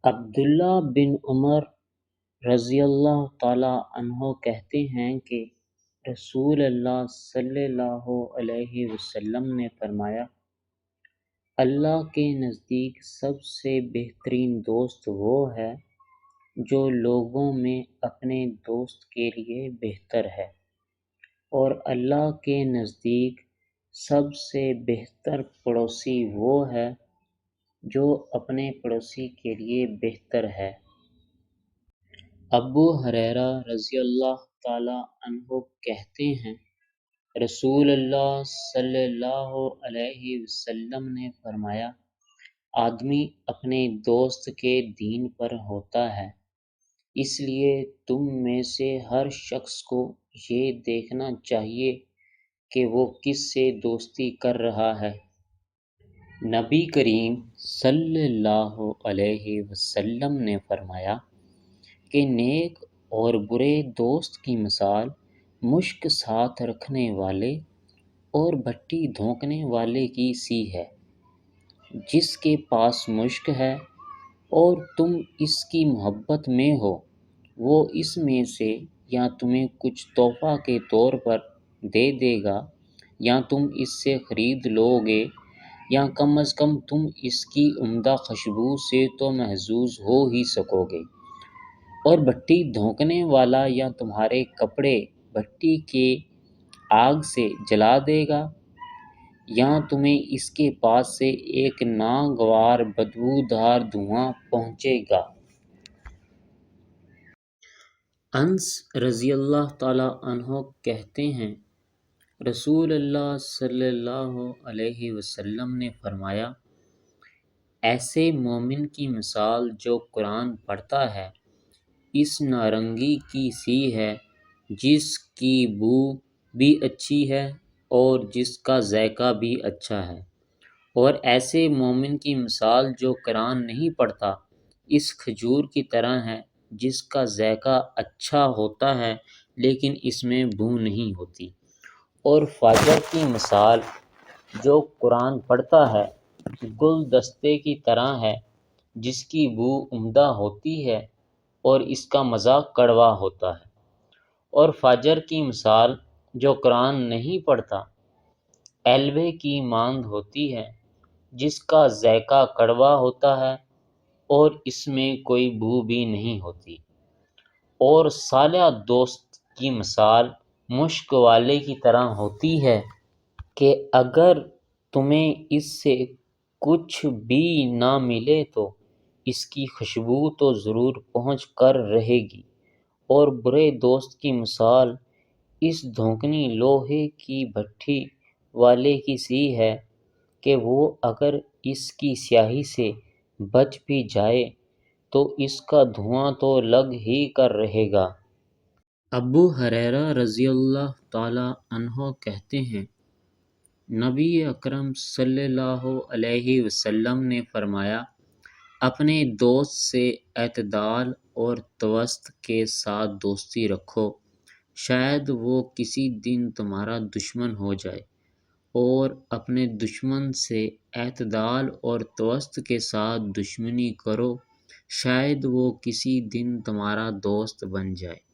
عبداللہ بن عمر رضی اللہ تعالی عنہ کہتے ہیں کہ رسول اللہ صلی اللہ علیہ وسلم نے فرمایا، اللہ کے نزدیک سب سے بہترین دوست وہ ہے جو لوگوں میں اپنے دوست کے لیے بہتر ہے، اور اللہ کے نزدیک سب سے بہتر پڑوسی وہ ہے جو اپنے پڑوسی کے لیے بہتر ہے۔ ابو ہریرہ رضی اللہ تعالی عنہ کہتے ہیں، رسول اللہ صلی اللہ علیہ وسلم نے فرمایا، آدمی اپنے دوست کے دین پر ہوتا ہے، اس لیے تم میں سے ہر شخص کو یہ دیکھنا چاہیے کہ وہ کس سے دوستی کر رہا ہے۔ نبی کریم صلی اللہ علیہ وسلم نے فرمایا کہ نیک اور برے دوست کی مثال مشک ساتھ رکھنے والے اور بھٹی دھونکنے والے کی سی ہے۔ جس کے پاس مشک ہے اور تم اس کی محبت میں ہو، وہ اس میں سے یا تمہیں کچھ تحفہ کے طور پر دے دے گا یا تم اس سے خرید لو گے، یا کم از کم تم اس کی عمدہ خوشبو سے تو محظوظ ہو ہی سکو گے، اور بھٹی دھونکنے والا یا تمہارے کپڑے بھٹی کے آگ سے جلا دے گا، یا تمہیں اس کے پاس سے ایک ناگوار بدبودار دھواں پہنچے گا۔ انس رضی اللہ تعالی عنہ کہتے ہیں، رسول اللہ صلی اللہ علیہ وسلم نے فرمایا، ایسے مومن کی مثال جو قرآن پڑھتا ہے اس نارنگی کی سی ہے جس کی بو بھی اچھی ہے اور جس کا ذائقہ بھی اچھا ہے، اور ایسے مومن کی مثال جو قرآن نہیں پڑھتا اس کھجور کی طرح ہے جس کا ذائقہ اچھا ہوتا ہے لیکن اس میں بو نہیں ہوتی، اور فاجر کی مثال جو قرآن پڑھتا ہے گلدستے کی طرح ہے جس کی بو عمدہ ہوتی ہے اور اس کا مزہ کڑوا ہوتا ہے، اور فاجر کی مثال جو قرآن نہیں پڑھتا ایلوے کی مانند ہوتی ہے جس کا ذائقہ کڑوا ہوتا ہے اور اس میں کوئی بو بھی نہیں ہوتی، اور صالح دوست کی مثال مشک والے کی طرح ہوتی ہے کہ اگر تمہیں اس سے کچھ بھی نہ ملے تو اس کی خوشبو تو ضرور پہنچ کر رہے گی، اور برے دوست کی مثال اس دھونکنی لوہے کی بھٹی والے کی سی ہے کہ وہ اگر اس کی سیاہی سے بچ بھی جائے تو اس کا دھواں تو لگ ہی کر رہے گا۔ ابو ہریرہ رضی اللہ تعالی عنہ کہتے ہیں، نبی اکرم صلی اللہ علیہ وسلم نے فرمایا، اپنے دوست سے اعتدال اور توسط کے ساتھ دوستی رکھو، شاید وہ کسی دن تمہارا دشمن ہو جائے، اور اپنے دشمن سے اعتدال اور توسط کے ساتھ دشمنی کرو، شاید وہ کسی دن تمہارا دوست بن جائے۔